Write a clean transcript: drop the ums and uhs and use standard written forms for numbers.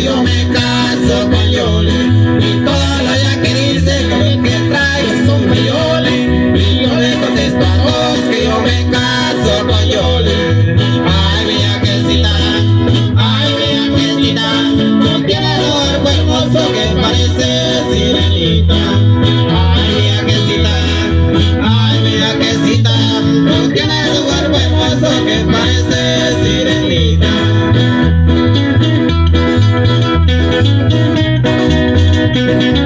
yo me caso con Yoli. Y toda la ya que dice que trae son Yoli. Y yo le contesto a todos que yo me caso con Yoli. Ay, mi aquecita, tú tienes un cuerpo hermoso que parece sirenita. Ay, mi aquecita, tú tienes un cuerpo hermoso que parece sirenita. Thank you.